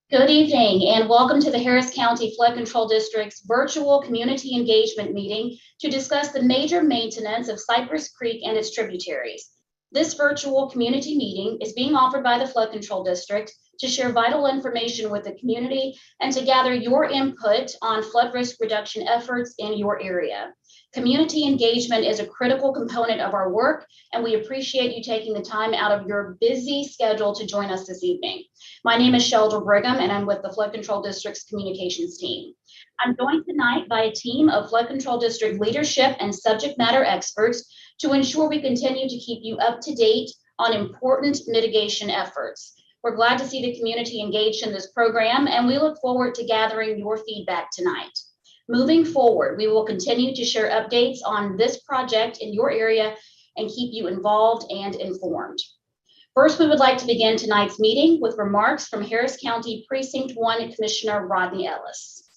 Good evening and welcome to the Harris County Flood Control District's virtual community engagement meeting to discuss the major maintenance of Cypress Creek and its tributaries. This virtual community meeting is being offered by the Flood Control District to share vital information with the community and to gather your input on flood risk reduction efforts in your area. Community engagement is a critical component of our work, and we appreciate you taking the time out of your busy schedule to join us this evening. My name is Sheldon Brigham, and I'm with the Flood Control District's communications team. I'm joined tonight by a team of Flood Control District leadership and subject matter experts to ensure we continue to keep you up to date on important mitigation efforts. We're glad to see the community engaged in this program, and we look forward to gathering your feedback tonight. Moving forward, we will continue to share updates on this project in your area and keep you involved and informed. First, we would like to begin tonight's meeting with remarks from Harris County Precinct 1 Commissioner Rodney Ellis.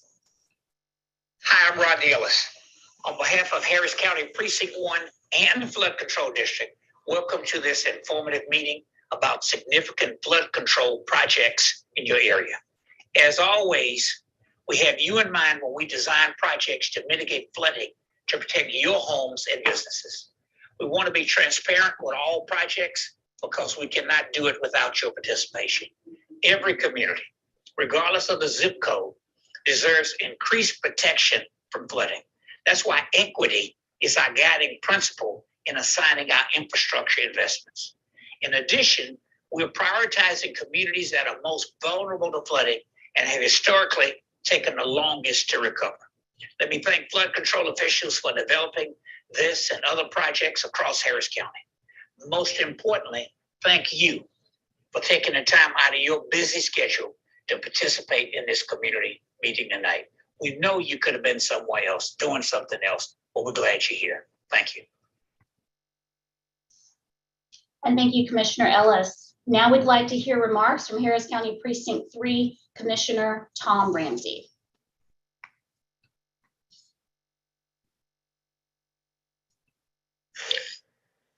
Hi, I'm Rodney Ellis. On behalf of Harris County Precinct 1 and the Flood Control District, welcome to this informative meeting about significant flood control projects in your area. As always, we have you in mind when we design projects to mitigate flooding to protect your homes and businesses. We want to be transparent with all projects because we cannot do it without your participation. Every community, regardless of the zip code, deserves increased protection from flooding. That's why equity is our guiding principle in assigning our infrastructure investments. In addition, we're prioritizing communities that are most vulnerable to flooding and have historically taken the longest to recover. Let me thank flood control officials for developing this and other projects across Harris County. Most importantly, thank you for taking the time out of your busy schedule to participate in this community meeting tonight. We know you could have been somewhere else doing something else, but we're glad you're here. Thank you. And thank you, Commissioner Ellis. Now we'd like to hear remarks from Harris County Precinct 3 Commissioner Tom Ramsey.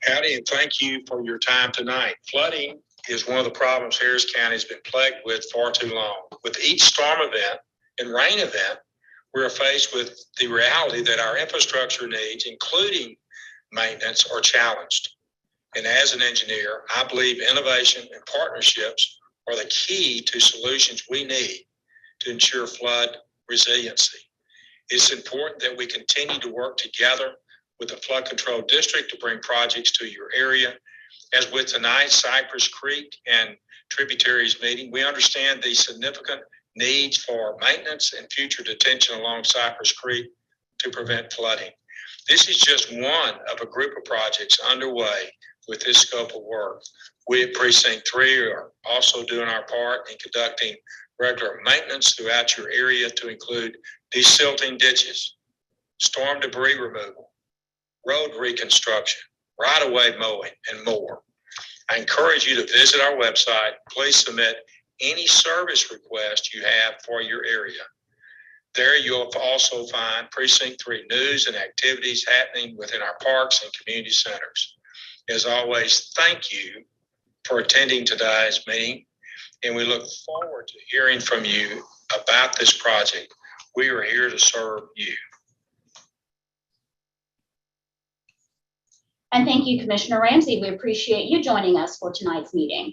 Howdy, and thank you for your time tonight. Flooding is one of the problems Harris County has been plagued with far too long. With each storm event and rain event, we're faced with the reality that our infrastructure needs, including maintenance, are challenged. And as an engineer, I believe innovation and partnerships are the key to solutions we need to ensure flood resiliency. It's important that we continue to work together with the Flood Control District to bring projects to your area. As with tonight's Cypress Creek and Tributaries meeting, we understand the significant needs for maintenance and future detention along Cypress Creek to prevent flooding. This is just one of a group of projects underway with this scope of work. We at Precinct 3 are also doing our part in conducting regular maintenance throughout your area to include de-silting ditches, storm debris removal, road reconstruction, right-of-way mowing, and more. I encourage you to visit our website. Please submit any service request you have for your area. There you'll also find Precinct 3 news and activities happening within our parks and community centers. As always, thank you for attending today's meeting, and we look forward to hearing from you about this project. We are here to serve you. And thank you, Commissioner Ramsey. We appreciate you joining us for tonight's meeting.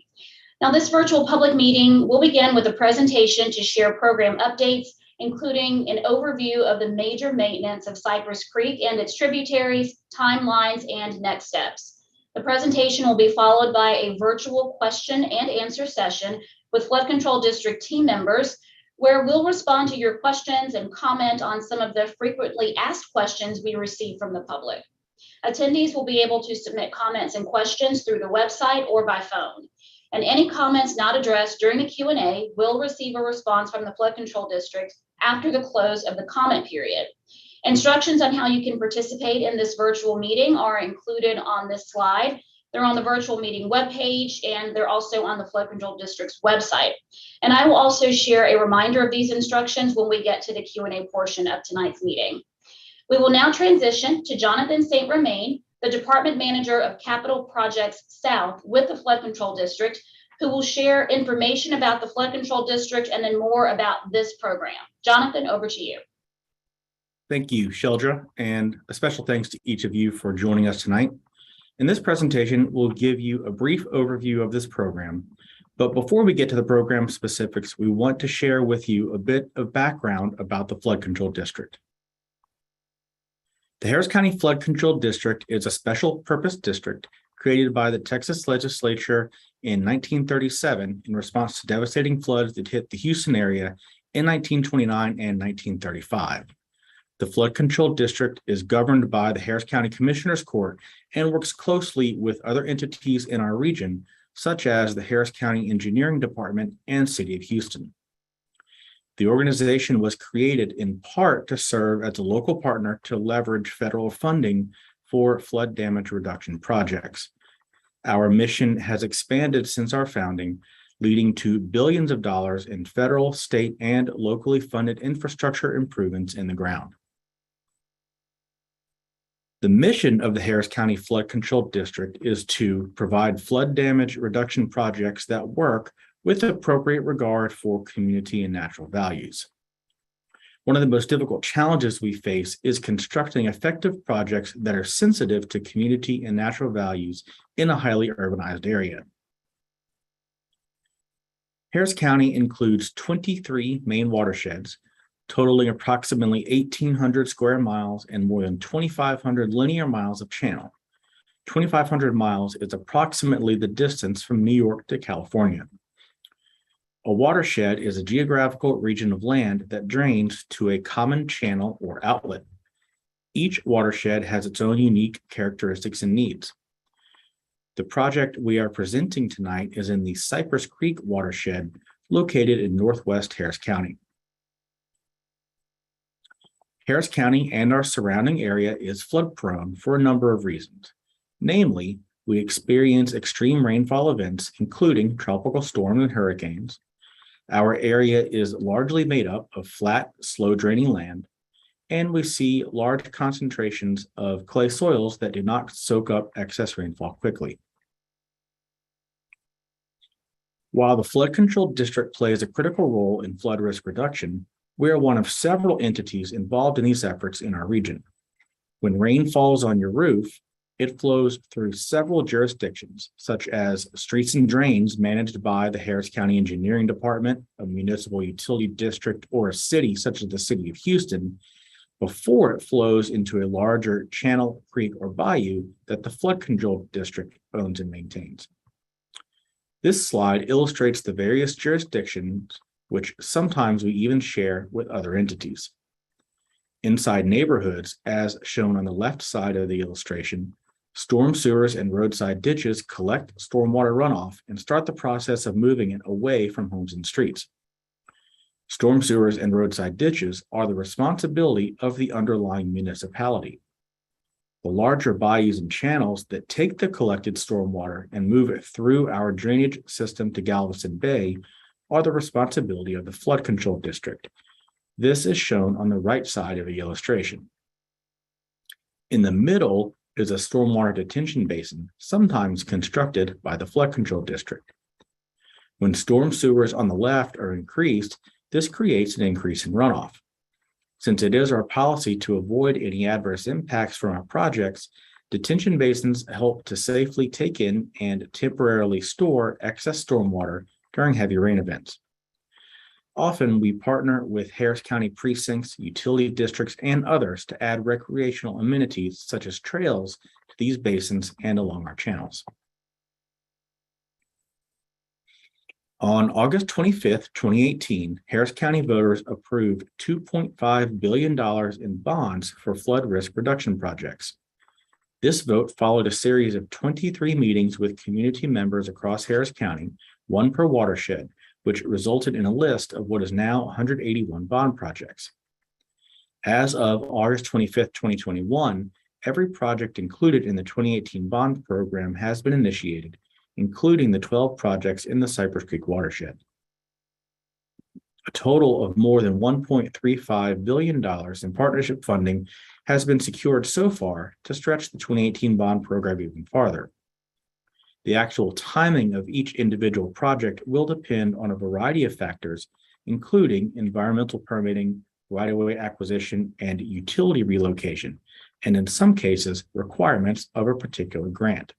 Now, this virtual public meeting will begin with a presentation to share program updates, including an overview of the major maintenance of Cypress Creek and its tributaries, timelines, and next steps. The presentation will be followed by a virtual question and answer session with Flood Control District team members, where we'll respond to your questions and comment on some of the frequently asked questions we receive from the public. Attendees will be able to submit comments and questions through the website or by phone. And any comments not addressed during the Q&A will receive a response from the Flood Control District after the close of the comment period. Instructions on how you can participate in this virtual meeting are included on this slide. They're on the virtual meeting webpage, and they're also on the Flood Control District's website. And I will also share a reminder of these instructions when we get to the Q&A portion of tonight's meeting. We will now transition to Jonathan St. Romain, the Department Manager of Capital Projects South with the Flood Control District, who will share information about the flood control district and then more about this program. Jonathan, over to you. Thank you, Sheldra, and a special thanks to each of you for joining us tonight. In this presentation, we'll give you a brief overview of this program. But before we get to the program specifics, we want to share with you a bit of background about the Flood Control District. The Harris County Flood Control District is a special purpose district created by the Texas legislature in 1937 in response to devastating floods that hit the Houston area in 1929 and 1935. The Flood Control District is governed by the Harris County Commissioners Court and works closely with other entities in our region, such as the Harris County Engineering Department and City of Houston. The organization was created in part to serve as a local partner to leverage federal funding for flood damage reduction projects. Our mission has expanded since our founding, leading to billions of dollars in federal, state, and locally funded infrastructure improvements in the ground. The mission of the Harris County Flood Control District is to provide flood damage reduction projects that work with appropriate regard for community and natural values. One of the most difficult challenges we face is constructing effective projects that are sensitive to community and natural values in a highly urbanized area. Harris County includes 23 main watersheds, totaling approximately 1,800 square miles and more than 2,500 linear miles of channel. 2,500 miles is approximately the distance from New York to California. A watershed is a geographical region of land that drains to a common channel or outlet. Each watershed has its own unique characteristics and needs. The project we are presenting tonight is in the Cypress Creek watershed located in northwest Harris County. Harris County and our surrounding area is flood prone for a number of reasons. Namely, we experience extreme rainfall events, including tropical storms and hurricanes. Our area is largely made up of flat, slow draining land, and we see large concentrations of clay soils that do not soak up excess rainfall quickly. While the Flood Control District plays a critical role in flood risk reduction, we are one of several entities involved in these efforts in our region. When rain falls on your roof, it flows through several jurisdictions, such as streets and drains managed by the Harris County Engineering Department, a municipal utility district, or a city such as the City of Houston, before it flows into a larger channel, creek, or bayou that the Flood Control District owns and maintains. This slide illustrates the various jurisdictions, which sometimes we even share with other entities. Inside neighborhoods, as shown on the left side of the illustration, storm sewers and roadside ditches collect stormwater runoff and start the process of moving it away from homes and streets. Storm sewers and roadside ditches are the responsibility of the underlying municipality. The larger bayous and channels that take the collected stormwater and move it through our drainage system to Galveston Bay are the responsibility of the Flood Control District. This is shown on the right side of the illustration. In the middle is a stormwater detention basin, sometimes constructed by the Flood Control District. When storm sewers on the left are increased, this creates an increase in runoff. Since it is our policy to avoid any adverse impacts from our projects, detention basins help to safely take in and temporarily store excess stormwater during heavy rain events. Often, we partner with Harris County precincts, utility districts, and others to add recreational amenities such as trails to these basins and along our channels. On August 25th, 2018, Harris County voters approved $2.5 billion in bonds for flood risk reduction projects. This vote followed a series of 23 meetings with community members across Harris County, one per watershed, which resulted in a list of what is now 181 bond projects. As of August 25th, 2021, every project included in the 2018 bond program has been initiated, including the 12 projects in the Cypress Creek watershed. A total of more than $1.35 billion in partnership funding has been secured so far to stretch the 2018 bond program even farther. The actual timing of each individual project will depend on a variety of factors, including environmental permitting, right-of-way acquisition, and utility relocation, and in some cases, requirements of a particular grant.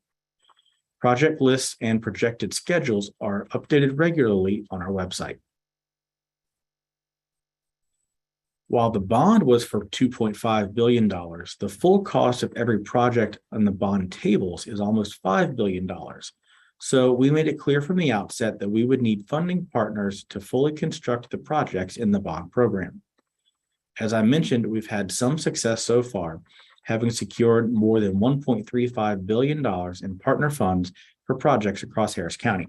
Project lists and projected schedules are updated regularly on our website. While the bond was for $2.5 billion, the full cost of every project on the bond tables is almost $5 billion. So we made it clear from the outset that we would need funding partners to fully construct the projects in the bond program. As I mentioned, we've had some success so far, having secured more than $1.35 billion in partner funds for projects across Harris County.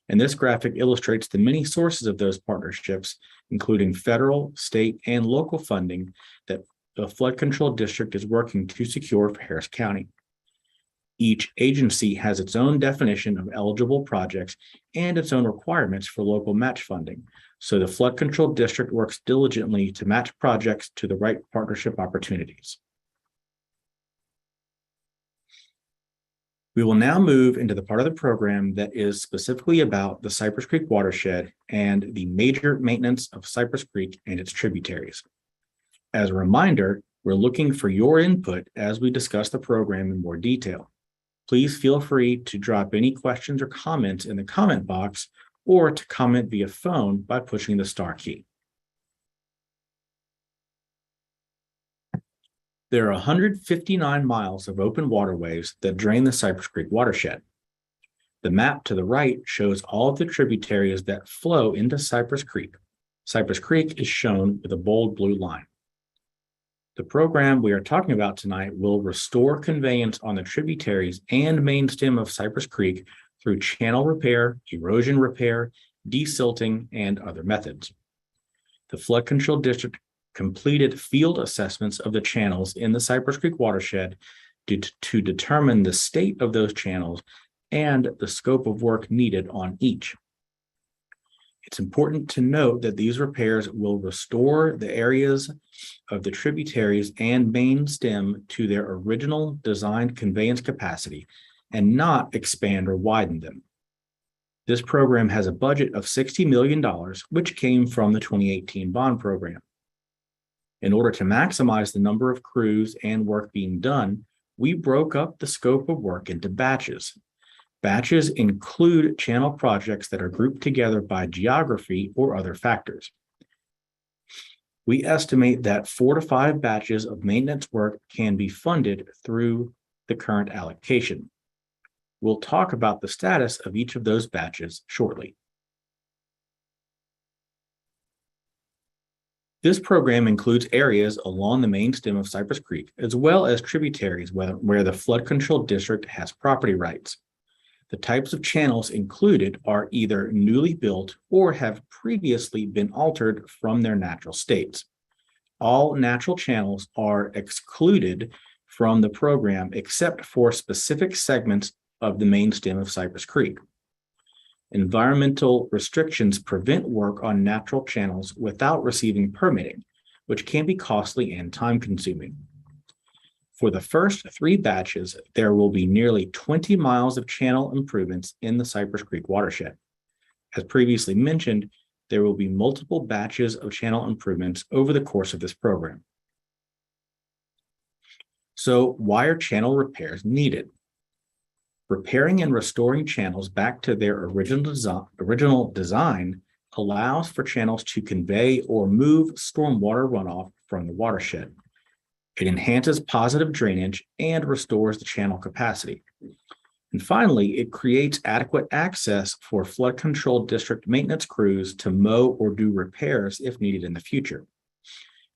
And this graphic illustrates the many sources of those partnerships, including federal, state, and local funding that the Flood Control District is working to secure for Harris County. Each agency has its own definition of eligible projects and its own requirements for local match funding. So the Flood Control District works diligently to match projects to the right partnership opportunities. We will now move into the part of the program that is specifically about the Cypress Creek watershed and the major maintenance of Cypress Creek and its tributaries. As a reminder, we're looking for your input as we discuss the program in more detail. Please feel free to drop any questions or comments in the comment box or to comment via phone by pushing the star key. There are 159 miles of open waterways that drain the Cypress Creek watershed. The map to the right shows all of the tributaries that flow into Cypress Creek. Cypress Creek is shown with a bold blue line. The program we are talking about tonight will restore conveyance on the tributaries and main stem of Cypress Creek through channel repair, erosion repair, de-silting, and other methods. The Flood Control District completed field assessments of the channels in the Cypress Creek watershed to determine the state of those channels and the scope of work needed on each. It's important to note that these repairs will restore the areas of the tributaries and main stem to their original designed conveyance capacity and not expand or widen them. This program has a budget of $60 million, which came from the 2018 bond program. In order to maximize the number of crews and work being done, we broke up the scope of work into batches. Batches include channel projects that are grouped together by geography or other factors. We estimate that 4 to 5 batches of maintenance work can be funded through the current allocation. We'll talk about the status of each of those batches shortly. This program includes areas along the main stem of Cypress Creek, as well as tributaries where the Flood Control District has property rights. The types of channels included are either newly built or have previously been altered from their natural states. All natural channels are excluded from the program except for specific segments of the main stem of Cypress Creek. Environmental restrictions prevent work on natural channels without receiving permitting, which can be costly and time-consuming. For the first 3 batches, there will be nearly 20 miles of channel improvements in the Cypress Creek watershed. As previously mentioned, there will be multiple batches of channel improvements over the course of this program. So, why are channel repairs needed? Repairing and restoring channels back to their original design allows for channels to convey or move stormwater runoff from the watershed. It enhances positive drainage and restores the channel capacity. And finally, it creates adequate access for Flood Control District maintenance crews to mow or do repairs if needed in the future.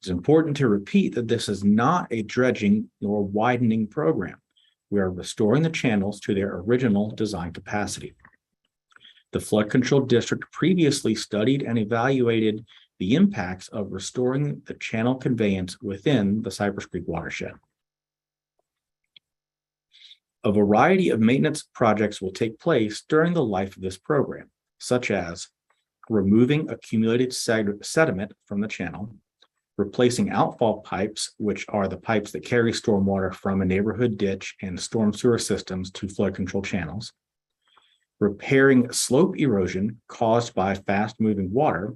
It's important to repeat that this is not a dredging nor widening program. We are restoring the channels to their original design capacity. The Flood Control District previously studied and evaluated the impacts of restoring the channel conveyance within the Cypress Creek watershed. A variety of maintenance projects will take place during the life of this program, such as removing accumulated sediment from the channel, replacing outfall pipes, which are the pipes that carry stormwater from a neighborhood ditch and storm sewer systems to flood control channels, repairing slope erosion caused by fast-moving water,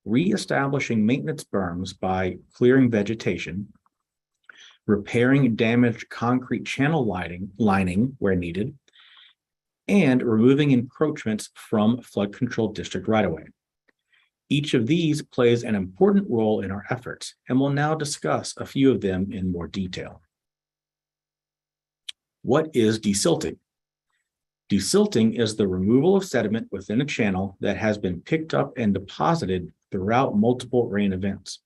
reestablishing maintenance berms by clearing vegetation, repairing damaged concrete channel lining where needed, and removing encroachments from flood control district right-of-way. Each of these plays an important role in our efforts, and we'll now discuss a few of them in more detail. What is desilting? Desilting is the removal of sediment within a channel that has been picked up and deposited throughout multiple rain events.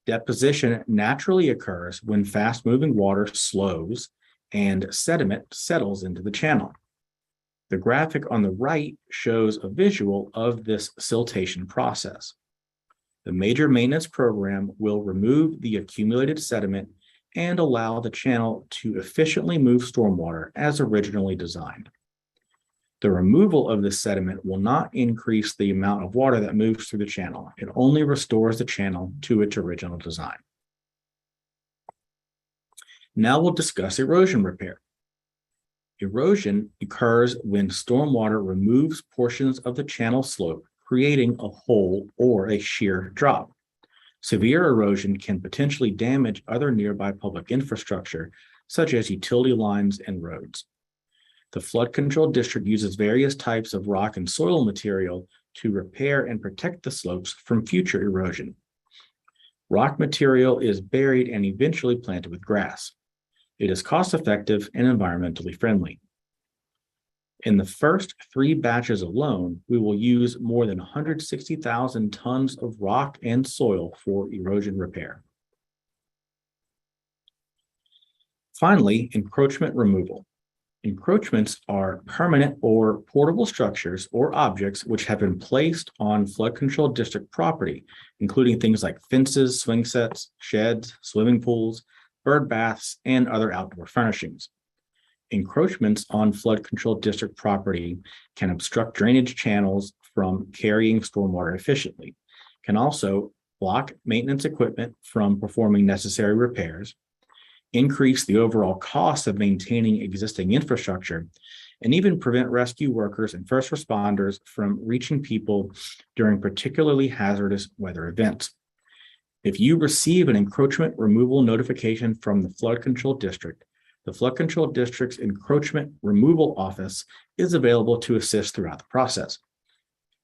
Deposition naturally occurs when fast-moving water slows and sediment settles into the channel. The graphic on the right shows a visual of this siltation process. The major maintenance program will remove the accumulated sediment and allow the channel to efficiently move stormwater as originally designed. The removal of this sediment will not increase the amount of water that moves through the channel. It only restores the channel to its original design. Now we'll discuss erosion repair. Erosion occurs when stormwater removes portions of the channel slope, creating a hole or a shear drop. Severe erosion can potentially damage other nearby public infrastructure, such as utility lines and roads. The flood control district uses various types of rock and soil material to repair and protect the slopes from future erosion. Rock material is buried and eventually planted with grass. It is cost-effective and environmentally friendly. In the first 3 batches alone, we will use more than 160,000 tons of rock and soil for erosion repair. Finally, encroachment removal. Encroachments are permanent or portable structures or objects which have been placed on flood control district property, including things like fences, swing sets, sheds, swimming pools, bird baths, and other outdoor furnishings. Encroachments on flood control district property can obstruct drainage channels from carrying stormwater efficiently, can also block maintenance equipment from performing necessary repairs, increase the overall cost of maintaining existing infrastructure, and even prevent rescue workers and first responders from reaching people during particularly hazardous weather events. If you receive an encroachment removal notification from the Flood Control District, the Flood Control District's Encroachment Removal Office is available to assist throughout the process.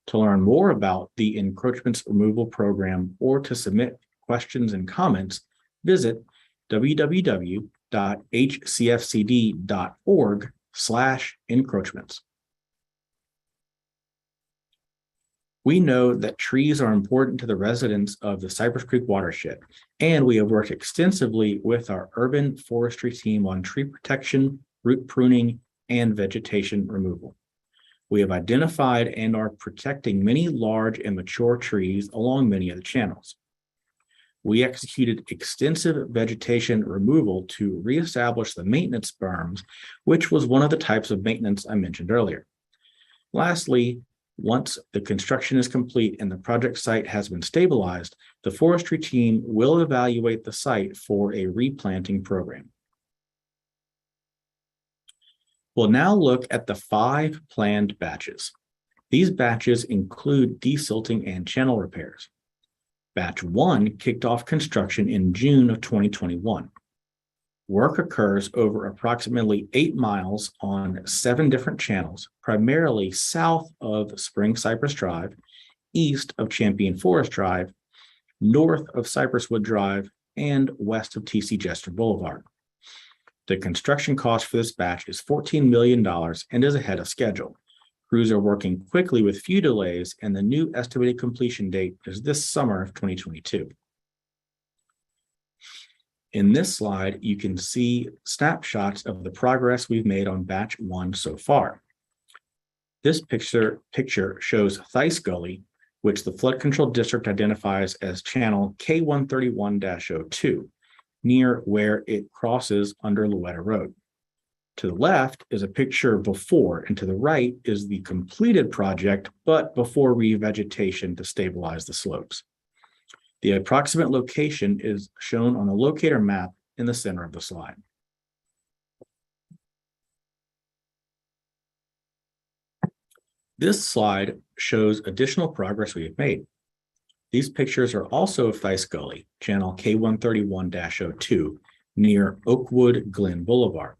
To learn more about the Encroachments Removal Program or to submit questions and comments, visit www.hcfcd.org/encroachments. We know that trees are important to the residents of the Cypress Creek watershed, and we have worked extensively with our urban forestry team on tree protection, root pruning, and vegetation removal. We have identified and are protecting many large and mature trees along many of the channels. We executed extensive vegetation removal to reestablish the maintenance berms, which was one of the types of maintenance I mentioned earlier. Lastly, once the construction is complete and the project site has been stabilized, the forestry team will evaluate the site for a replanting program. We'll now look at the 5 planned batches. These batches include desilting and channel repairs. Batch 1 kicked off construction in June of 2021. Work occurs over approximately 8 miles on 7 different channels, primarily south of Spring Cypress Drive, east of Champion Forest Drive, north of Cypresswood Drive, and west of TC Jester Boulevard. The construction cost for this batch is $14 million and is ahead of schedule. Crews are working quickly with few delays, and the new estimated completion date is this summer of 2022. In this slide, you can see snapshots of the progress we've made on batch 1 so far. This picture shows Thice Gully, which the Flood Control District identifies as channel K131-02, near where it crosses under Louetta Road. To the left is a picture before, and to the right is the completed project, but before revegetation to stabilize the slopes. The approximate location is shown on the locator map in the center of the slide. This slide shows additional progress we have made. These pictures are also of Thice Gully, channel K131-02, near Oakwood Glen Boulevard.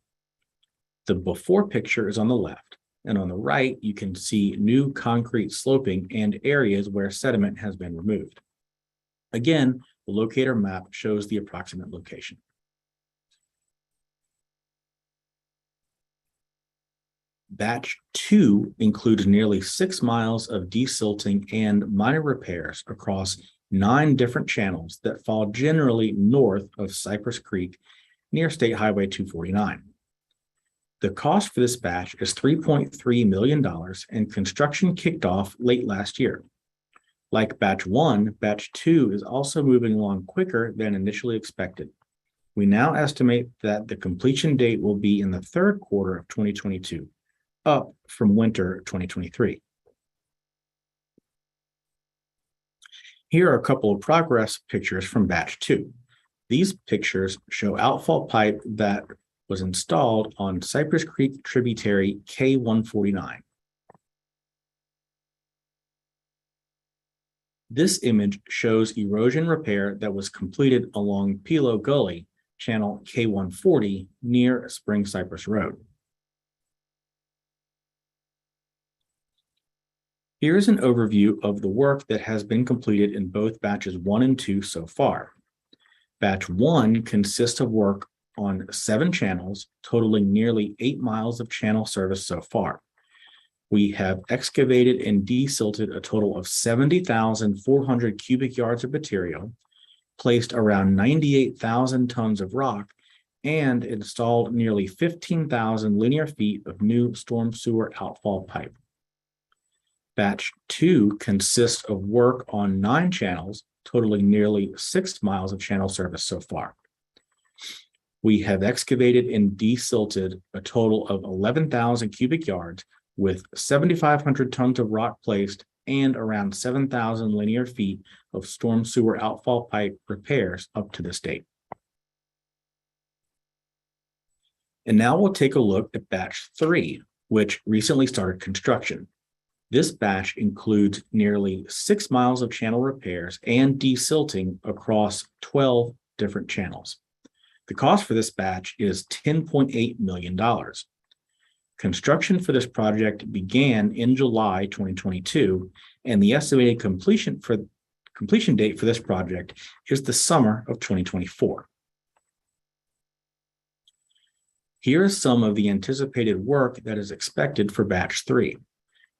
The before picture is on the left, and on the right, you can see new concrete sloping and areas where sediment has been removed. Again, the locator map shows the approximate location. Batch 2 includes nearly 6 miles of de-silting and minor repairs across 9 different channels that fall generally north of Cypress Creek near State Highway 249. The cost for this batch is $3.3 million, and construction kicked off late last year. Like Batch 1, Batch 2 is also moving along quicker than initially expected. We now estimate that the completion date will be in the third quarter of 2022, up from winter 2023. Here are a couple of progress pictures from Batch 2. These pictures show outfall pipe that was installed on Cypress Creek Tributary K149. This image shows erosion repair that was completed along Pilo Gully, channel K140, near Spring Cypress Road. Here is an overview of the work that has been completed in both batches 1 and 2 so far. Batch 1 consists of work on 7 channels, totaling nearly 8 miles of channel service so far. We have excavated and de-silted a total of 70,400 cubic yards of material, placed around 98,000 tons of rock, and installed nearly 15,000 linear feet of new storm sewer outfall pipe. Batch 2 consists of work on 9 channels, totaling nearly 6 miles of channel service so far. We have excavated and de-silted a total of 11,000 cubic yards with 7,500 tons of rock placed and around 7,000 linear feet of storm sewer outfall pipe repairs up to this date. And now we'll take a look at Batch 3, which recently started construction. This batch includes nearly 6 miles of channel repairs and de-silting across 12 different channels. The cost for this batch is $10.8 million. Construction for this project began in July 2022, and the estimated completion date for this project is the summer of 2024. Here is some of the anticipated work that is expected for Batch 3.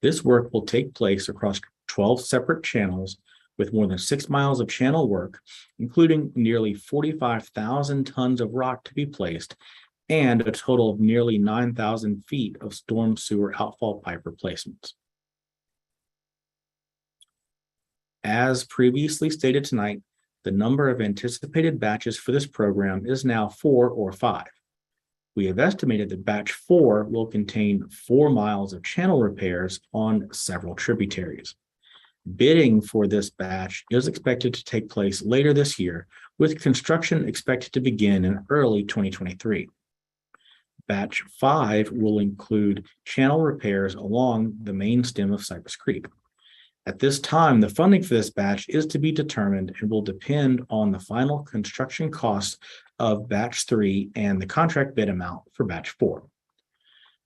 This work will take place across 12 separate channels with more than 6 miles of channel work, including nearly 45,000 tons of rock to be placed and a total of nearly 9,000 feet of storm sewer outfall pipe replacements. As previously stated tonight, the number of anticipated batches for this program is now 4 or 5. We have estimated that Batch 4 will contain 4 miles of channel repairs on several tributaries. Bidding for this batch is expected to take place later this year, with construction expected to begin in early 2023. Batch 5 will include channel repairs along the main stem of Cypress Creek. At this time, the funding for this batch is to be determined and will depend on the final construction costs of Batch 3 and the contract bid amount for Batch 4.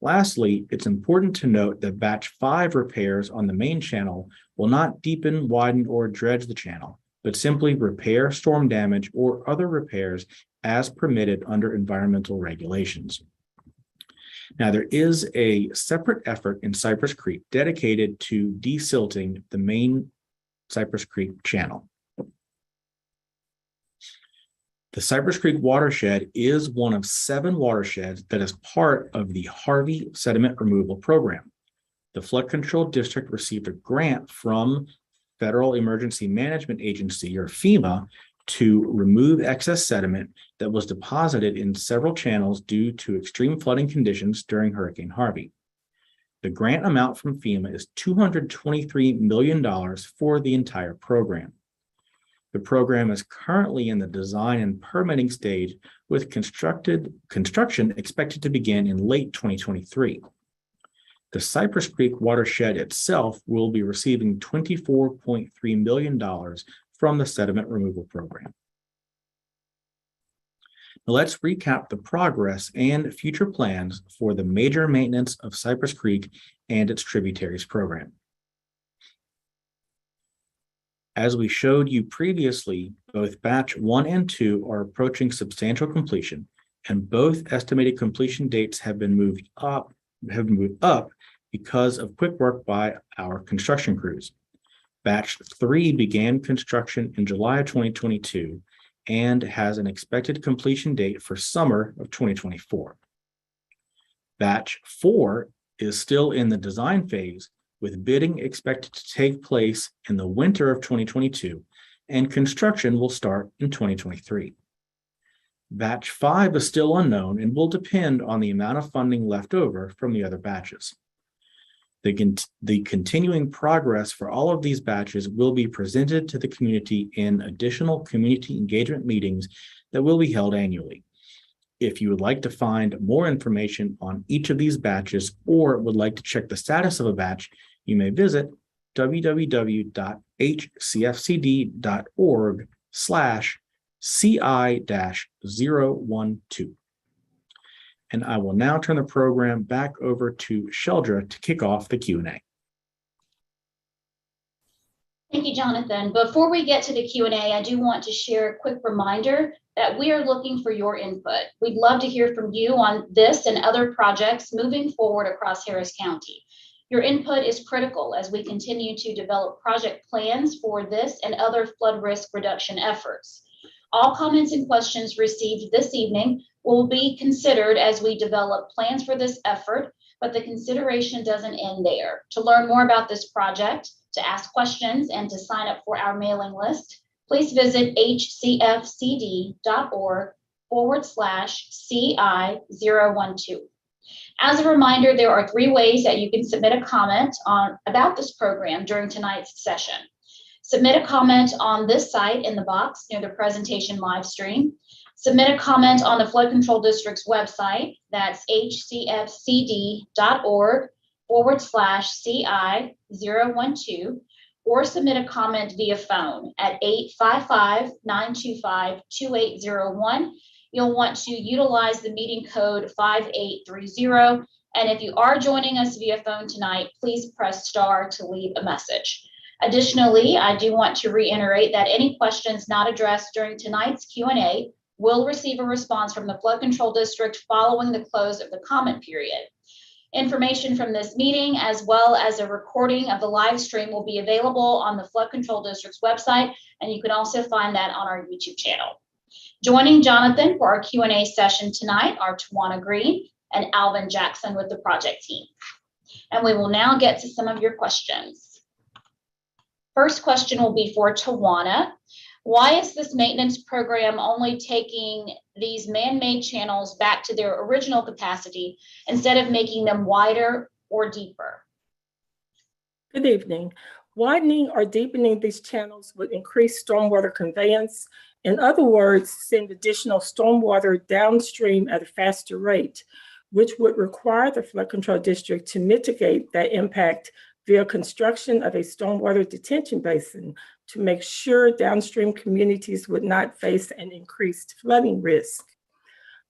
Lastly, it's important to note that Batch 5 repairs on the main channel will not deepen, widen, or dredge the channel, but simply repair storm damage or other repairs as permitted under environmental regulations. Now, there is a separate effort in Cypress Creek dedicated to de-silting the main Cypress Creek channel. The Cypress Creek Watershed is one of 7 watersheds that is part of the Harvey Sediment Removal Program. The Flood Control District received a grant from Federal Emergency Management Agency, or FEMA, to remove excess sediment that was deposited in several channels due to extreme flooding conditions during Hurricane Harvey. The grant amount from FEMA is $223 million for the entire program. The program is currently in the design and permitting stage, with construction expected to begin in late 2023. The Cypress Creek watershed itself will be receiving $24.3 million from the sediment removal program. Now let's recap the progress and future plans for the major maintenance of Cypress Creek and its tributaries program. As we showed you previously, both batch 1 and 2 are approaching substantial completion, and both estimated completion dates have moved up because of quick work by our construction crews. Batch 3 began construction in July of 2022 and has an expected completion date for summer of 2024. Batch 4 is still in the design phase, with bidding expected to take place in the winter of 2022, and construction will start in 2023. Batch 5 is still unknown and will depend on the amount of funding left over from the other batches. The continuing progress for all of these batches will be presented to the community in additional community engagement meetings that will be held annually. If you would like to find more information on each of these batches or would like to check the status of a batch, you may visit www.hcfcd.org/CI-012. And I will now turn the program back over to Sheldra to kick off the Q&A. Thank you, Jonathan. Before we get to the Q&A, I do want to share a quick reminder that we are looking for your input. We'd love to hear from you on this and other projects moving forward across Harris County. Your input is critical as we continue to develop project plans for this and other flood risk reduction efforts. All comments and questions received this evening will be considered as we develop plans for this effort, but the consideration doesn't end there. To learn more about this project, to ask questions, and to sign up for our mailing list, please visit hcfcd.org/CI-012. As a reminder, there are 3 ways that you can submit a comment about this program during tonight's session. Submit a comment on this site in the box near the presentation live stream. Submit a comment on the Flood Control District's website, that's hcfcd.org/CI-012, or submit a comment via phone at 855-925-2801. You'll want to utilize the meeting code 5830. And if you are joining us via phone tonight, please press star to leave a message. Additionally, I do want to reiterate that any questions not addressed during tonight's Q&A will receive a response from the Flood Control District following the close of the comment period. Information from this meeting, as well as a recording of the live stream, will be available on the Flood Control District's website, and you can also find that on our YouTube channel. Joining Jonathan for our Q&A session tonight are Tawana Green and Alvin Jackson with the project team. And we will now get to some of your questions. First question will be for Tawana. Why is this maintenance program only taking these man-made channels back to their original capacity instead of making them wider or deeper? Good evening. Widening or deepening these channels would increase stormwater conveyance. In other words, send additional stormwater downstream at a faster rate, which would require the Flood Control District to mitigate that impact via construction of a stormwater detention basin to make sure downstream communities would not face an increased flooding risk.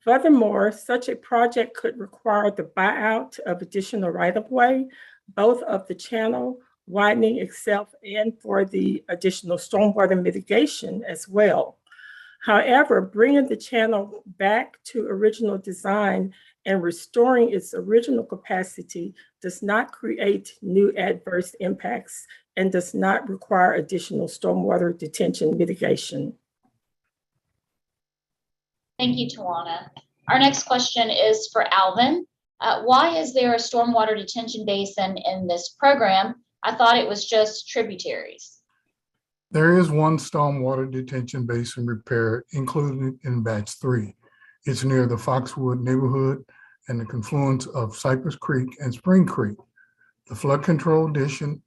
Furthermore, such a project could require the buyout of additional right-of-way, both of the channel widening itself and for the additional stormwater mitigation as well. However, bringing the channel back to original design and restoring its original capacity does not create new adverse impacts and does not require additional stormwater detention mitigation. Thank you, Tawana. Our next question is for Alvin. Why is there a stormwater detention basin in this program? I thought it was just tributaries. There is one stormwater detention basin repair included in batch 3. It's near the Foxwood neighborhood and the confluence of Cypress Creek and Spring Creek. The Flood Control District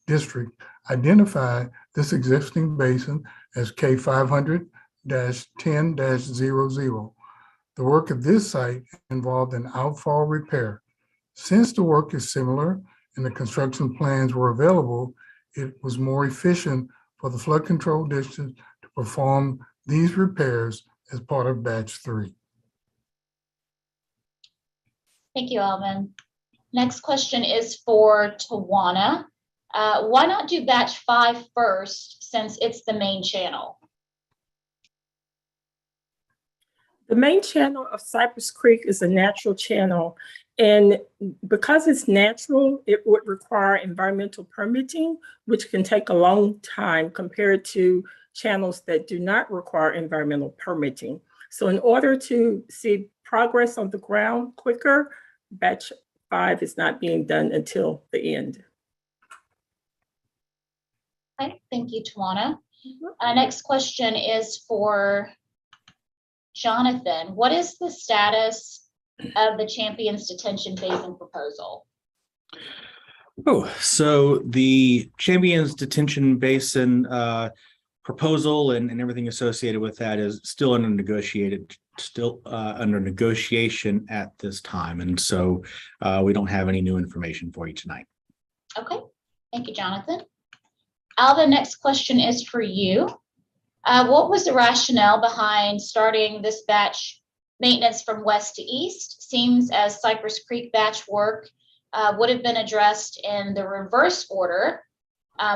District identified this existing basin as K 500-10-00. The work at this site involved an outfall repair. Since the work is similar and the construction plans were available, it was more efficient for the flood control district to perform these repairs as part of batch 3. Thank you, Alvin. Next question is for Tawana. Why not do batch 5 first, since it's the main channel? The main channel of Cypress Creek is a natural channel, and because it's natural, it would require environmental permitting, which can take a long time compared to channels that do not require environmental permitting. So in order to see progress on the ground quicker, batch 5 is not being done until the end. Okay, thank you, Tawana. Next question is for Jonathan. What is the status of the Champions Detention Basin proposal? So the Champions Detention Basin proposal and everything associated with that is still under negotiation at this time. And so we don't have any new information for you tonight. Okay, thank you, Jonathan. Alva, next question is for you. What was the rationale behind starting this batch maintenance from west to east? Seems as Cypress Creek batch work would have been addressed in the reverse order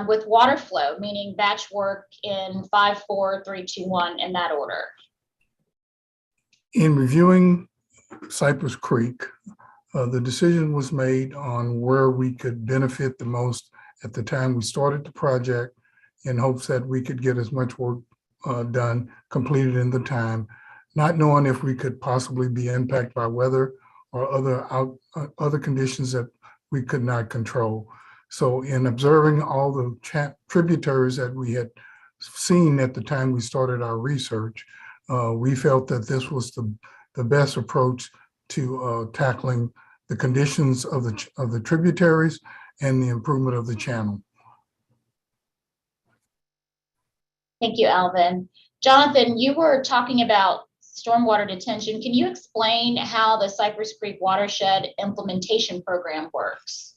with water flow, meaning batch work in 5, 4, 3, 2, 1 in that order. In reviewing Cypress Creek, the decision was made on where we could benefit the most at the time we started the project, in hopes that we could get as much work done, completed in the time, not knowing if we could possibly be impacted by weather or other conditions that we could not control. So in observing all the tributaries that we had seen at the time we started our research, we felt that this was the best approach to tackling the conditions of the tributaries and the improvement of the channel. Thank you, Alvin. Jonathan, you were talking about stormwater detention. Can you explain how the Cypress Creek Watershed implementation program works?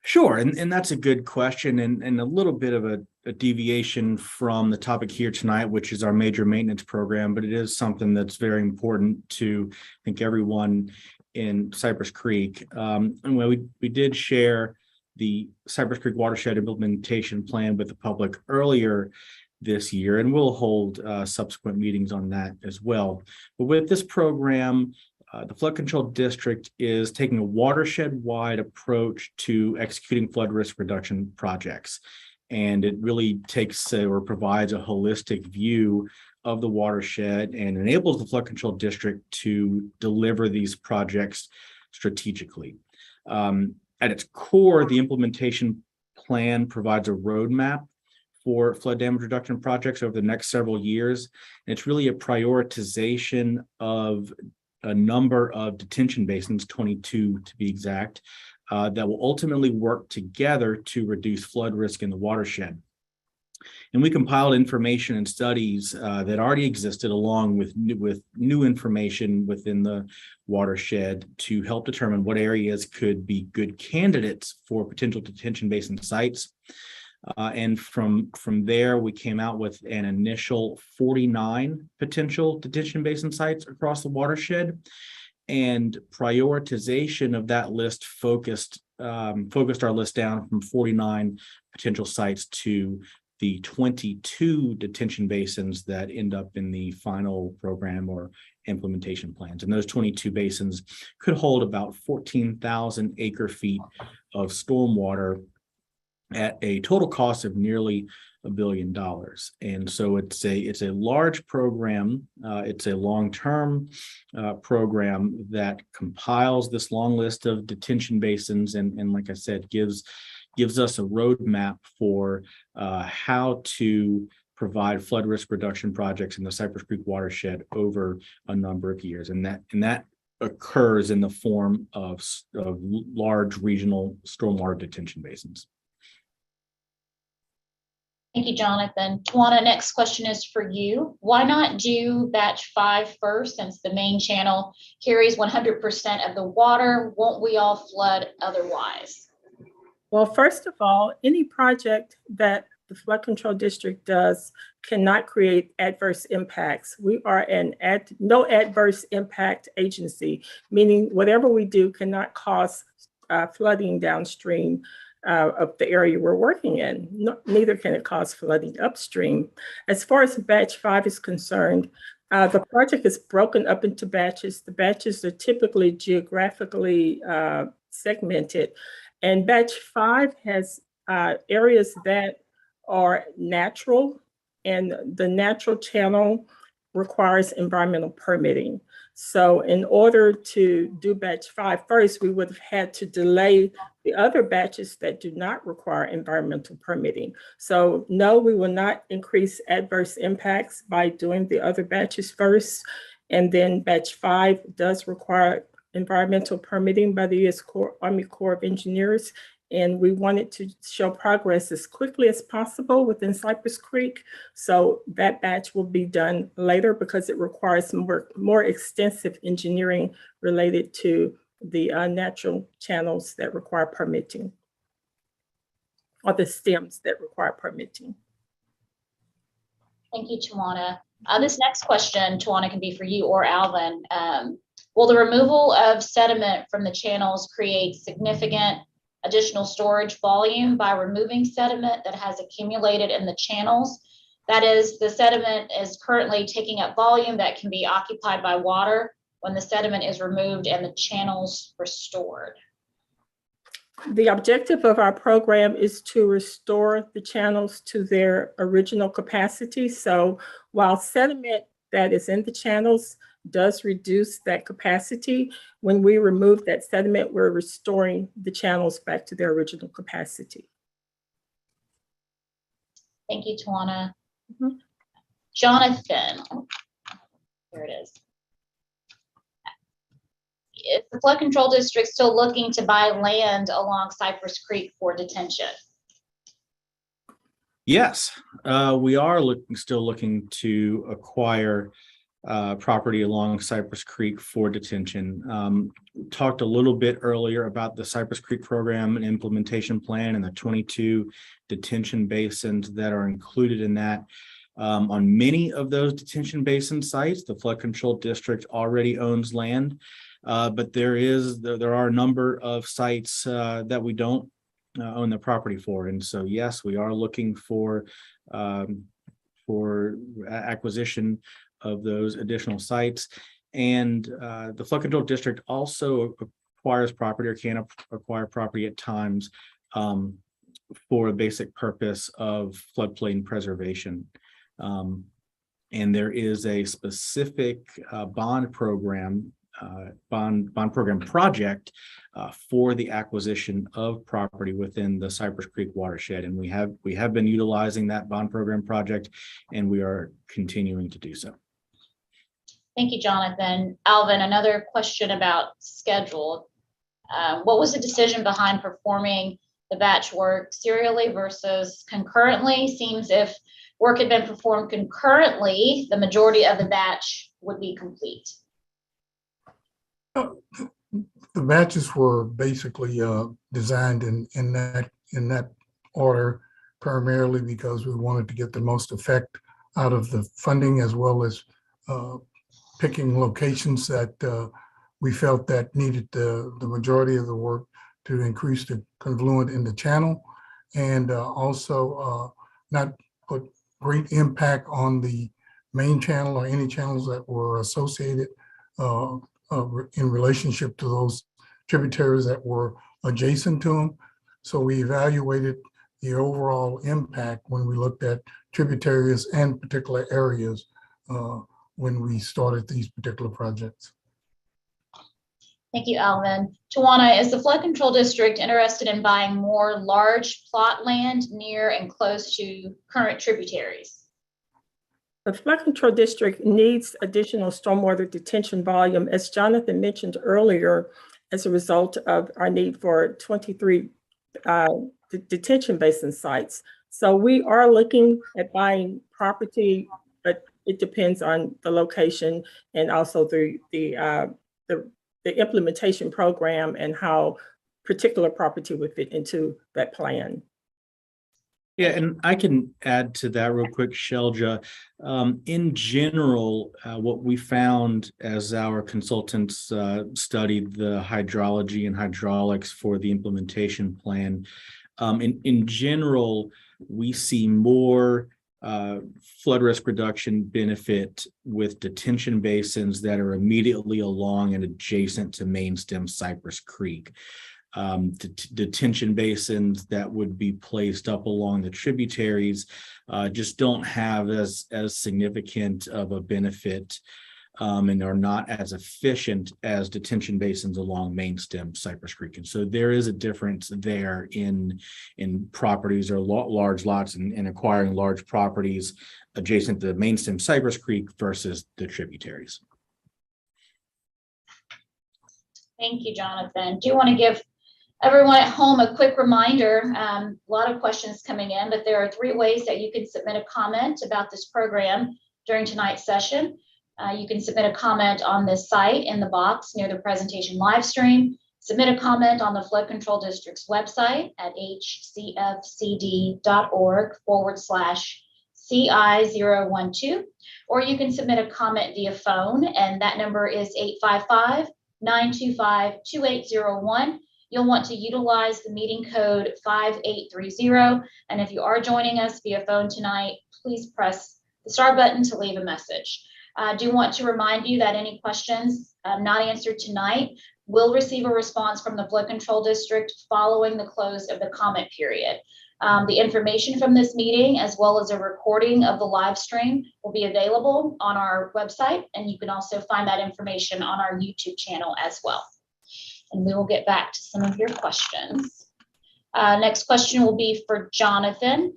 Sure, and that's a good question, and a little bit of a deviation from the topic here tonight, which is our major maintenance program, but it is something that's very important to, I think, everyone in Cypress Creek. And we did share the Cypress Creek Watershed implementation plan with the public earlier this year, and we'll hold subsequent meetings on that as well. But with this program, the Flood Control District is taking a watershed-wide approach to executing flood risk reduction projects. And it really takes or provides a holistic view of the watershed and enables the Flood Control District to deliver these projects strategically. At its core, the implementation plan provides a roadmap for flood damage reduction projects over the next several years. And it's really a prioritization of a number of detention basins, 22 to be exact, that will ultimately work together to reduce flood risk in the watershed. And we compiled information and studies that already existed along with new information within the watershed to help determine what areas could be good candidates for potential detention basin sites. And from there, we came out with an initial 49 potential detention basin sites across the watershed. And prioritization of that list focused our list down from 49 potential sites to the 22 detention basins that end up in the final program or implementation plans. And those 22 basins could hold about 14,000 acre feet of stormwater at a total cost of nearly $1 billion. And so it's a large program. It's a long-term program that compiles this long list of detention basins and like I said, gives us a roadmap for how to provide flood risk reduction projects in the Cypress Creek watershed over a number of years. And that occurs in the form of large regional stormwater detention basins. Thank you, Jonathan. Tawana, next question is for you. Why not do batch 5 first, since the main channel carries 100% of the water? Won't we all flood otherwise? Well, first of all, any project that the flood control district does cannot create adverse impacts. We are an no adverse impact agency, meaning whatever we do cannot cause flooding downstream of the area we're working in. Neither can it cause flooding upstream. As far as batch 5 is concerned, the project is broken up into batches. The batches are typically geographically segmented, and batch 5 has areas that are natural, and the natural channel requires environmental permitting. So in order to do batch 5 first, we would have had to delay the other batches that do not require environmental permitting. So no, we will not increase adverse impacts by doing the other batches first. And then batch 5 does require environmental permitting by the U.S. Army Corps of Engineers. And we wanted to show progress as quickly as possible within Cypress Creek. So that batch will be done later because it requires more extensive engineering related to the natural channels that require permitting, or the stems that require permitting. Thank you, Tawana. This next question, Tawana, can be for you or Alvin. Will the removal of sediment from the channels create significant additional storage volume by removing sediment that has accumulated in the channels? That is, the sediment is currently taking up volume that can be occupied by water when the sediment is removed and the channels restored. The objective of our program is to restore the channels to their original capacity. So while sediment that is in the channels does reduce that capacity, when we remove that sediment, we're restoring the channels back to their original capacity. Thank you, Tawana. Jonathan, here it is. Is the flood control district still looking to buy land along Cypress Creek for detention? Yes, we are still looking to acquire property along Cypress Creek for detention. Talked a little bit earlier about the Cypress Creek program and implementation plan and the 22 detention basins that are included in that. On many of those detention basin sites, the flood control district already owns land, but there are a number of sites that we don't own the property for. And so, yes, we are looking for acquisition of those additional sites. And the flood control district also acquires property, or can acquire property at times, for a basic purpose of floodplain preservation. And there is a specific bond program project for the acquisition of property within the Cypress Creek watershed. And we have been utilizing that bond program project, and we are continuing to do so. Thank you, Jonathan. Alvin, another question about schedule. What was the decision behind performing the batch work serially versus concurrently? Seems if work had been performed concurrently, the majority of the batch would be complete. The batches were basically designed in that order, primarily because we wanted to get the most effect out of the funding, as well as picking locations that we felt that needed the majority of the work to increase the confluent in the channel, and also not put great impact on the main channel or any channels that were associated in relationship to those tributaries that were adjacent to them. So we evaluated the overall impact when we looked at tributaries and particular areas when we started these particular projects. Thank you, Alvin. Tawana, is the flood control district interested in buying more large plot land near and close to current tributaries? The flood control district needs additional stormwater detention volume, as Jonathan mentioned earlier, as a result of our need for 23 detention basin sites. So we are looking at buying property, but it depends on the location and also the implementation program and how particular property would fit into that plan. Yeah, and I can add to that real quick, Shelja. In general, what we found as our consultants studied the hydrology and hydraulics for the implementation plan, in general, we see more flood risk reduction benefit with detention basins that are immediately along and adjacent to main stem Cypress Creek. Detention basins that would be placed up along the tributaries just don't have as significant of a benefit and are not as efficient as detention basins along main stem Cypress Creek. And so there is a difference there in properties or large lots and acquiring large properties adjacent to main stem Cypress Creek versus the tributaries. Thank you, Jonathan. Do you want to give everyone at home a quick reminder? A lot of questions coming in, but there are 3 ways that you can submit a comment about this program during tonight's session. You can submit a comment on this site in the box near the presentation live stream. Submit a comment on the Flood Control District's website at hcfcd.org/CI012, or you can submit a comment via phone, and that number is 855-925-2801. You'll want to utilize the meeting code 5830. And if you are joining us via phone tonight, please press the star button to leave a message. I do want to remind you that any questions not answered tonight will receive a response from the Flood Control District following the close of the comment period. The information from this meeting, as well as a recording of the live stream, will be available on our website, and you can also find that information on our YouTube channel as well. And we will get back to some of your questions. Next question will be for Jonathan.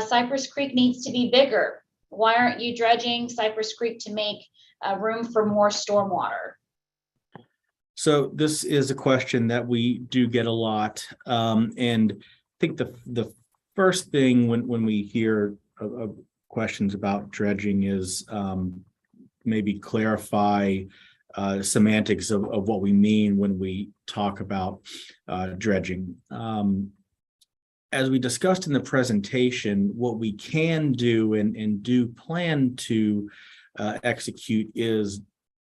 Cypress Creek needs to be bigger. Why aren't you dredging Cypress Creek to make room for more stormwater? So this is a question that we do get a lot. And I think the first thing when we hear questions about dredging is maybe clarify semantics of what we mean when we talk about dredging. As we discussed in the presentation, what we can do and do plan to execute is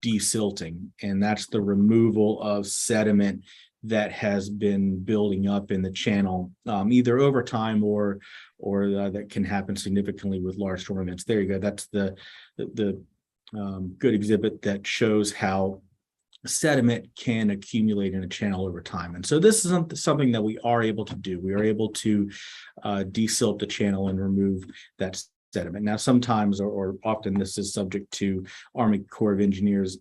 de-silting, and that's the removal of sediment that has been building up in the channel, either over time or that can happen significantly with large storm events. There you go. That's the good exhibit that shows how sediment can accumulate in a channel over time. And so this is something that we are able to do. We are able to de-silt the channel and remove that sediment. Now, sometimes or often this is subject to Army Corps of Engineers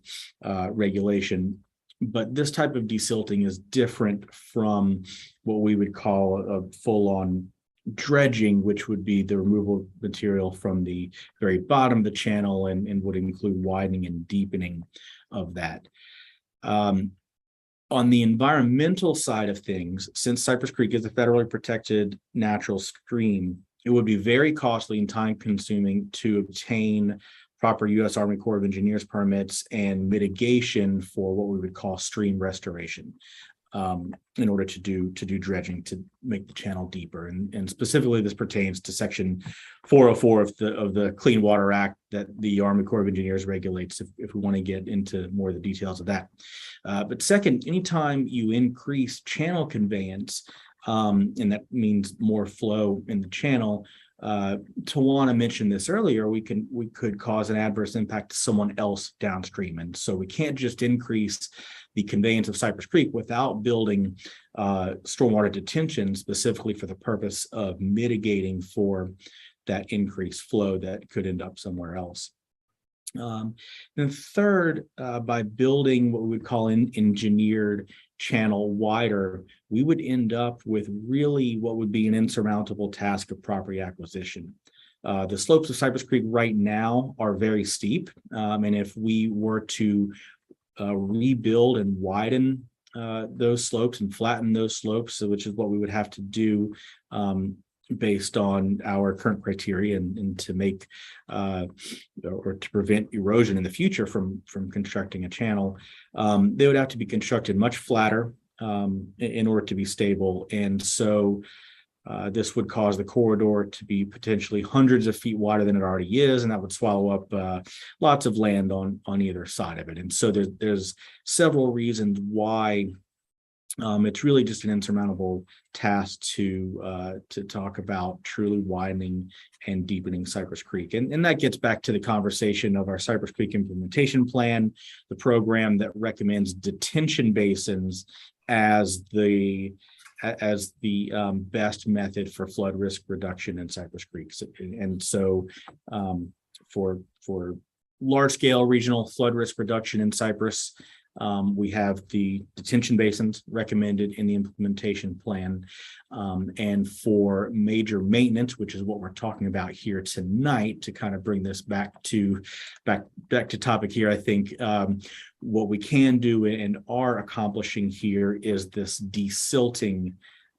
regulation, but this type of de-silting is different from what we would call a full-on dredging, which would be the removal of material from the very bottom of the channel and would include widening and deepening of that. On the environmental side of things, since Cypress Creek is a federally protected natural stream, it would be very costly and time-consuming to obtain proper U.S. Army Corps of Engineers permits and mitigation for what we would call stream restoration in order to do dredging to make the channel deeper. And specifically, this pertains to Section 404 of the Clean Water Act that the Army Corps of Engineers regulates, if we want to get into more of the details of that. But second, anytime you increase channel conveyance, and that means more flow in the channel, Tawana mentioned this earlier, we could cause an adverse impact to someone else downstream. And so we can't just increase the conveyance of Cypress Creek without building stormwater detention specifically for the purpose of mitigating for that increased flow that could end up somewhere else. And third, by building what we would call an engineered channel wider, we would end up with really what would be an insurmountable task of property acquisition. The slopes of Cypress Creek right now are very steep. And if we were to rebuild and widen those slopes and flatten those slopes, which is what we would have to do based on our current criteria and to make or to prevent erosion in the future from constructing a channel, they would have to be constructed much flatter in order to be stable. And so this would cause the corridor to be potentially hundreds of feet wider than it already is, and that would swallow up lots of land on either side of it. And so there's several reasons why it's really just an insurmountable task to talk about truly widening and deepening Cypress Creek. And that gets back to the conversation of our Cypress Creek implementation plan, the program that recommends detention basins as the best method for flood risk reduction in Cypress Creek. And so for large scale regional flood risk reduction in Cypress, we have the detention basins recommended in the implementation plan. And for major maintenance, which is what we're talking about here tonight, to kind of bring this back to topic here, I think what we can do and are accomplishing here is this de-silting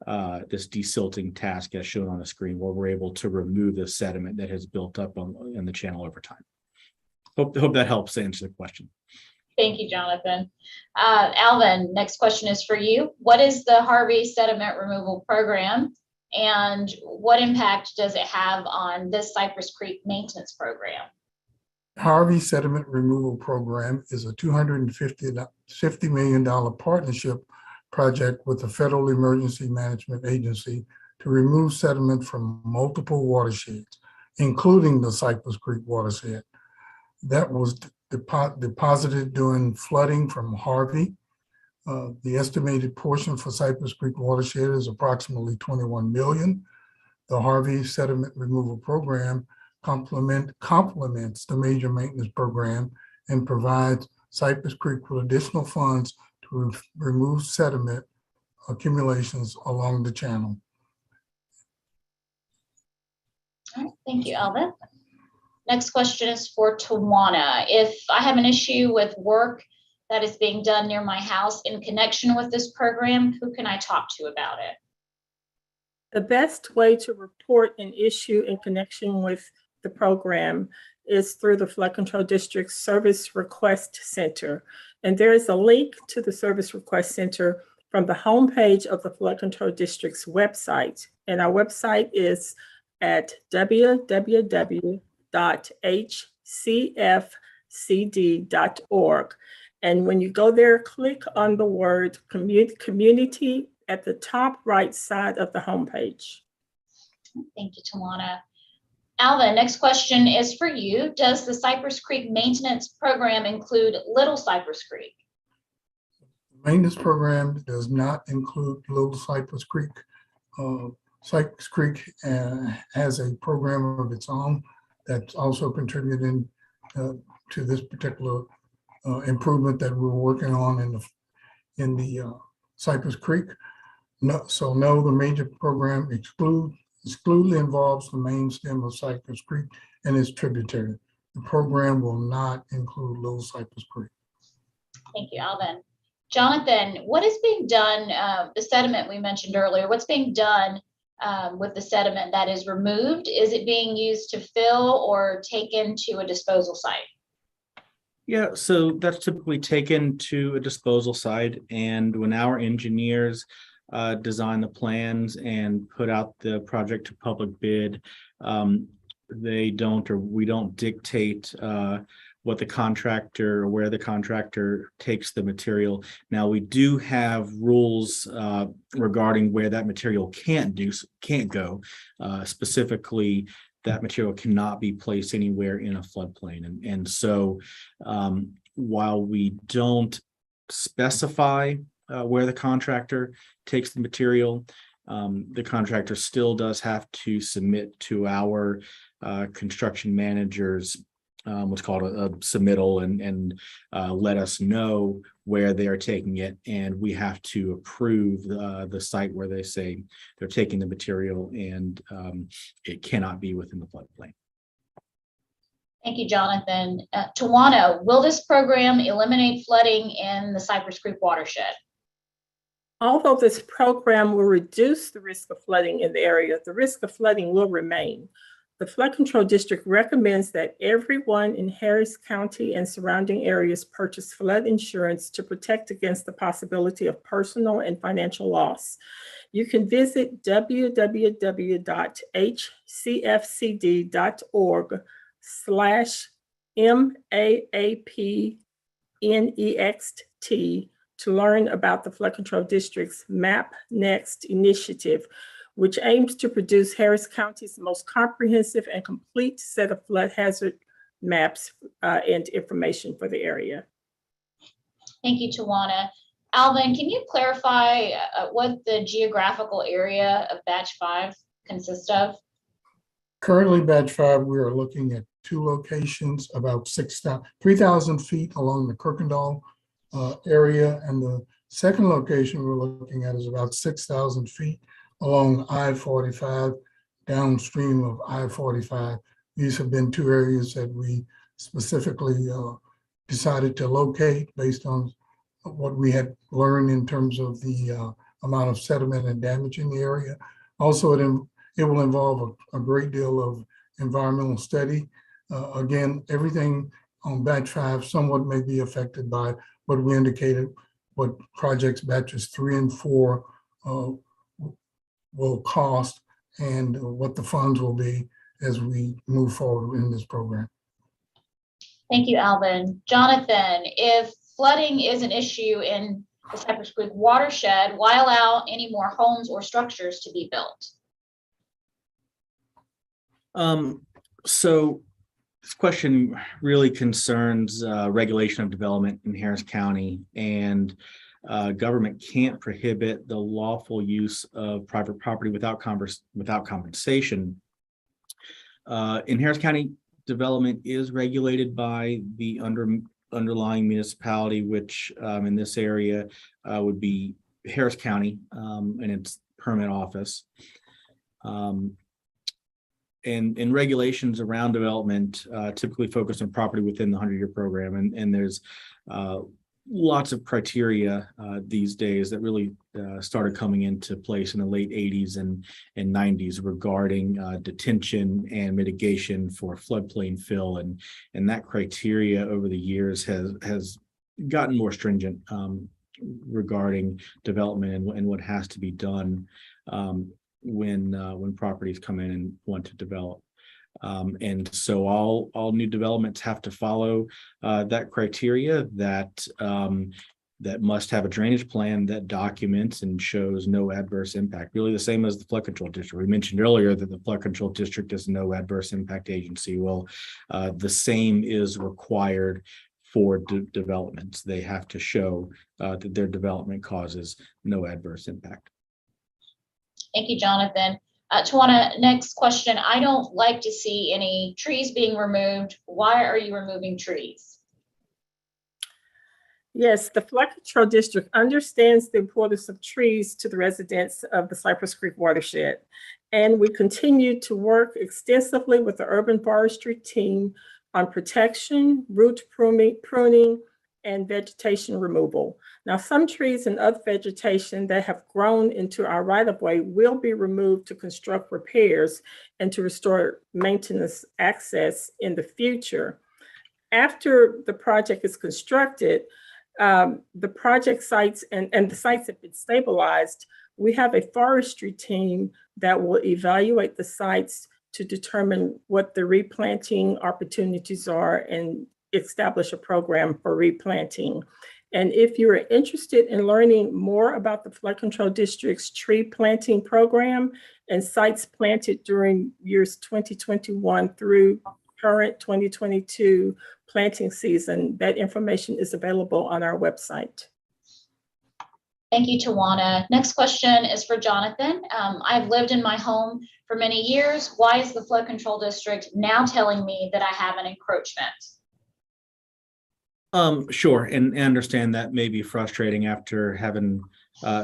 task as shown on the screen, where we're able to remove the sediment that has built up in the channel over time. Hope that helps answer the question. Thank you, Jonathan. Alvin, next question is for you. What is the Harvey Sediment Removal Program, and what impact does it have on this Cypress Creek maintenance program? Harvey Sediment Removal Program is a $250 million partnership project with the Federal Emergency Management Agency to remove sediment from multiple watersheds, including the Cypress Creek watershed. That was deposited during flooding from Harvey. The estimated portion for Cypress Creek watershed is approximately 21 million. The Harvey Sediment Removal Program complements the major maintenance program and provides Cypress Creek with additional funds to remove sediment accumulations along the channel. All right, thank you, Alvin. Next question is for Tawana. If I have an issue with work that is being done near my house in connection with this program, who can I talk to about it? The best way to report an issue in connection with the program is through the Flood Control District's Service Request Center. And there is a link to the Service Request Center from the homepage of the Flood Control District's website. And our website is at www.hcfcd.org. And when you go there, click on the word community at the top right side of the homepage. Thank you, Tawana. Alvin, next question is for you. Does the Cypress Creek maintenance program include Little Cypress Creek? The maintenance program does not include Little Cypress Creek. Cypress Creek has a program of its own that's also contributing to this particular improvement that we're working on in the Cypress Creek. No, the major program exclusively involves the main stem of Cypress Creek and its tributary. The program will not include Little Cypress Creek. Thank you, Alvin. Jonathan, what is being done, the sediment we mentioned earlier, what's being done with the sediment that is removed? Is it being used to fill or taken to a disposal site? Yeah, so that's typically taken to a disposal site, and when our engineers design the plans and put out the project to public bid, we don't dictate what the contractor or where the contractor takes the material. Now, we do have rules regarding where that material can't go. Specifically, that material cannot be placed anywhere in a floodplain. And so while we don't specify where the contractor takes the material, the contractor still does have to submit to our construction managers what's called a submittal and let us know where they are taking it, and we have to approve the site where they say they're taking the material, and it cannot be within the floodplain. Thank you, Jonathan. Tawana, will this program eliminate flooding in the Cypress Creek watershed? Although this program will reduce the risk of flooding in the area, the risk of flooding will remain. The Flood Control District recommends that everyone in Harris County and surrounding areas purchase flood insurance to protect against the possibility of personal and financial loss. You can visit www.hcfcd.org/MAAPNEXT to learn about the Flood Control District's MAP Next initiative, which aims to produce Harris County's most comprehensive and complete set of flood hazard maps and information for the area. Thank you, Tawana. Alvin, can you clarify what the geographical area of Batch 5 consists of? Currently, Batch 5, we are looking at 2 locations, about 3,000 feet along the Kirkendall area, and the second location we're looking at is about 6,000 feet along I-45, downstream of I-45. These have been 2 areas that we specifically decided to locate based on what we had learned in terms of the amount of sediment and damage in the area. Also, it will involve a great deal of environmental study. Again, everything on Batch 5 somewhat may be affected by what we indicated, what projects batches 3 and 4 will cost, and what the funds will be as we move forward in this program. Thank you, Alvin. Jonathan, if flooding is an issue in the Cypress Creek watershed, why allow any more homes or structures to be built? So this question really concerns regulation of development in Harris County, and government can't prohibit the lawful use of private property without compensation. In Harris County, development is regulated by the underlying municipality, which in this area would be Harris County and its permit office. And regulations around development typically focus on property within the 100-year program, and there's lots of criteria these days that really started coming into place in the late 80s and 90s regarding detention and mitigation for floodplain fill, and that criteria over the years has gotten more stringent regarding development and what has to be done when properties come in and want to develop. And so all new developments have to follow that criteria, that must have a drainage plan that documents and shows no adverse impact, really the same as the flood control district. We mentioned earlier that the flood control district is no adverse impact agency. Well, the same is required for developments. They have to show that their development causes no adverse impact. Thank you, Jonathan. Tawana, next question. I don't like to see any trees being removed. Why are you removing trees? Yes, the Flood Control District understands the importance of trees to the residents of the Cypress Creek watershed, and we continue to work extensively with the urban forestry team on protection, root pruning, and vegetation removal. Now, some trees and other vegetation that have grown into our right-of-way will be removed to construct repairs and to restore maintenance access in the future. After the project is constructed, the project sites and the sites have been stabilized, we have a forestry team that will evaluate the sites to determine what the replanting opportunities are and establish a program for replanting. And if you're interested in learning more about the Flood Control District's tree planting program and sites planted during years 2021 through current 2022 planting season, that information is available on our website. Thank you, Tawana. Next question is for Jonathan. I've lived in my home for many years. Why is the flood control district now telling me that I have an encroachment? Sure, and understand that may be frustrating after having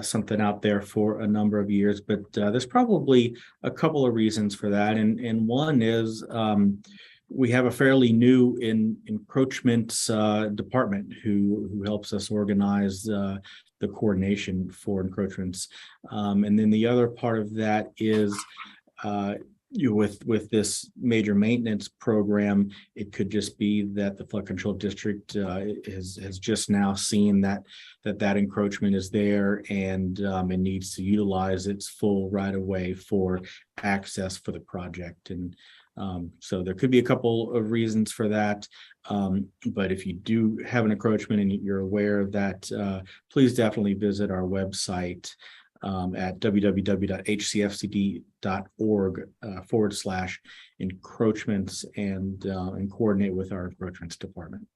something out there for a number of years, but there's probably a couple of reasons for that. And one is we have a fairly new encroachments department who helps us organize the coordination for encroachments. And then the other part of that is with this major maintenance program, it could just be that the flood control district has just now seen that encroachment is there, and it needs to utilize its full right of way for access for the project. And so there could be a couple of reasons for that. But if you do have an encroachment and you're aware of that, please definitely visit our website at www.hcfcd.org/encroachments and coordinate with our encroachments department.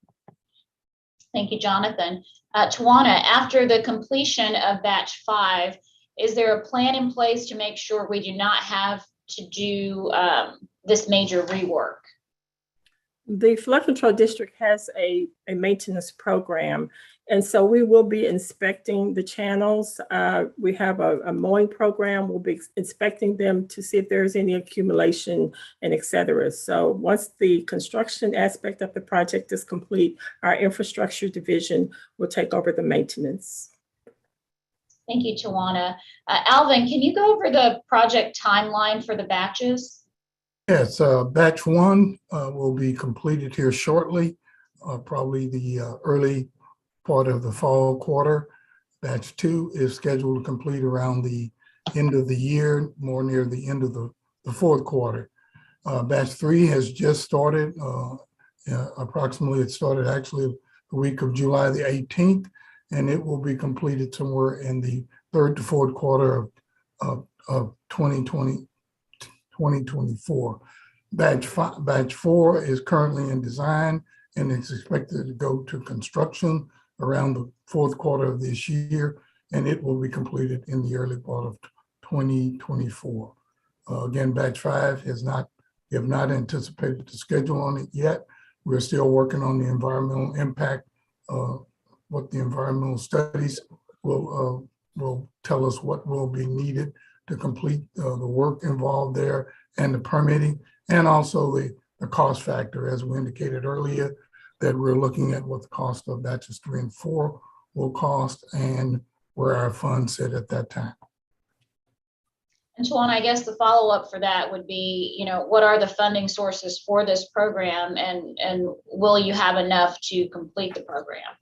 Thank you, Jonathan. Tawana, after the completion of batch 5, is there a plan in place to make sure we do not have to do this major rework? The flood control district has a maintenance program, and so we will be inspecting the channels. We have a mowing program. We'll be inspecting them to see if there's any accumulation and et cetera. So once the construction aspect of the project is complete, our infrastructure division will take over the maintenance. Thank you, Tawana. Alvin, can you go over the project timeline for the batches? Yes, batch 1 will be completed here shortly, probably the early part of the fall quarter. Batch 2 is scheduled to complete around the end of the year, more near the end of the fourth quarter. Batch 3 has just started, approximately it started actually the week of July the 18th, and it will be completed somewhere in the third to fourth quarter of 2024. Batch 4 is currently in design and is expected to go to construction around the fourth quarter of this year, and it will be completed in the early part of 2024. Again, batch 5 we have not anticipated the schedule on it yet. We're still working on the environmental impact. What the environmental studies will tell us what will be needed to complete the work involved there, and the permitting, and also the cost factor, as we indicated earlier, that we're looking at what the cost of batches 3 and 4 will cost and where our funds sit at that time. And Tawana, I guess the follow-up for that would be, what are the funding sources for this program, and will you have enough to complete the program?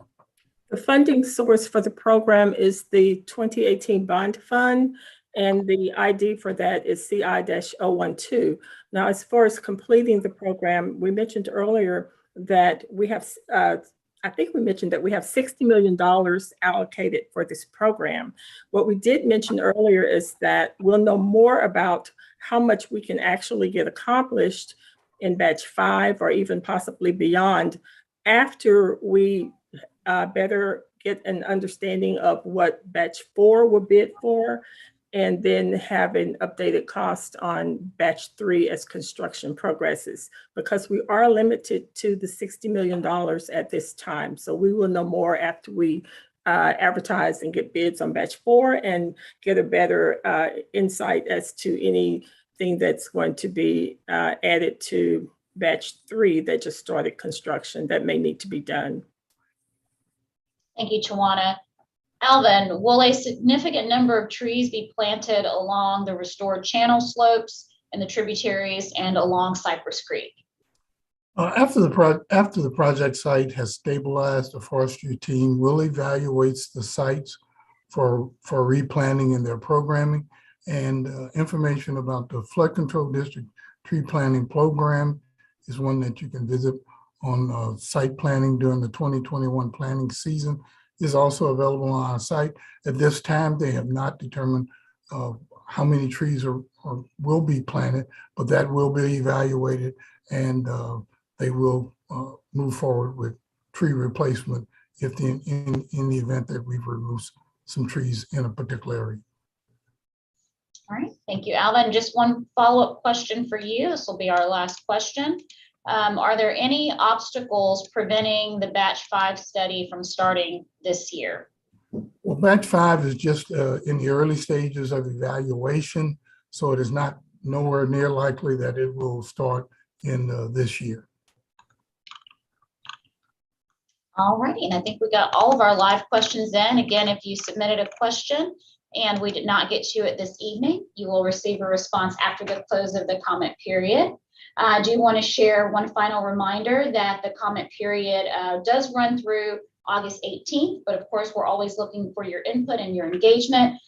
The funding source for the program is the 2018 bond fund, and the ID for that is CI-012. Now, as far as completing the program, we mentioned earlier that we have, I think we mentioned that we have $60 million allocated for this program. What we did mention earlier is that we'll know more about how much we can actually get accomplished in batch 5 or even possibly beyond after we better get an understanding of what batch 4 will bid for, and then have an updated cost on batch 3 as construction progresses, because we are limited to the $60 million at this time. So we will know more after we advertise and get bids on batch 4 and get a better insight as to anything that's going to be added to batch 3 that just started construction that may need to be done. Thank you, Tawana. Alvin, will a significant number of trees be planted along the restored channel slopes and the tributaries and along Cypress Creek? After the project site has stabilized, the forestry team will evaluate the sites for replanting in their programming, and information about the flood control district tree planting program is one that you can visit on site planning during the 2021 planning season. Is also available on our site. At this time, they have not determined how many trees will be planted, but that will be evaluated, and they will move forward with tree replacement if in the event that we've removed some trees in a particular area. All right, thank you, Alvin. Just one follow-up question for you. This will be our last question. Are there any obstacles preventing the batch 5 study from starting this year? Well, batch 5 is just in the early stages of evaluation, so it is not nowhere near likely that it will start in this year. All righty, and I think we got all of our live questions in. Again, if you submitted a question and we did not get to it this evening, you will receive a response after the close of the comment period. I do want to share one final reminder that the comment period does run through August 18th, but of course, we're always looking for your input and your engagement.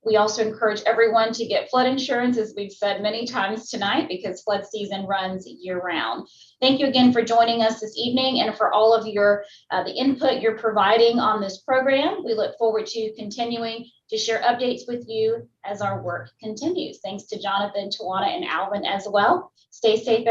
We also encourage everyone to get flood insurance, as we've said many times tonight, because flood season runs year round. Thank you again for joining us this evening and for all of your the input you're providing on this program. We look forward to continuing to share updates with you as our work continues. Thanks to Jonathan, Tawana, and Alvin as well. Stay safe, everyone.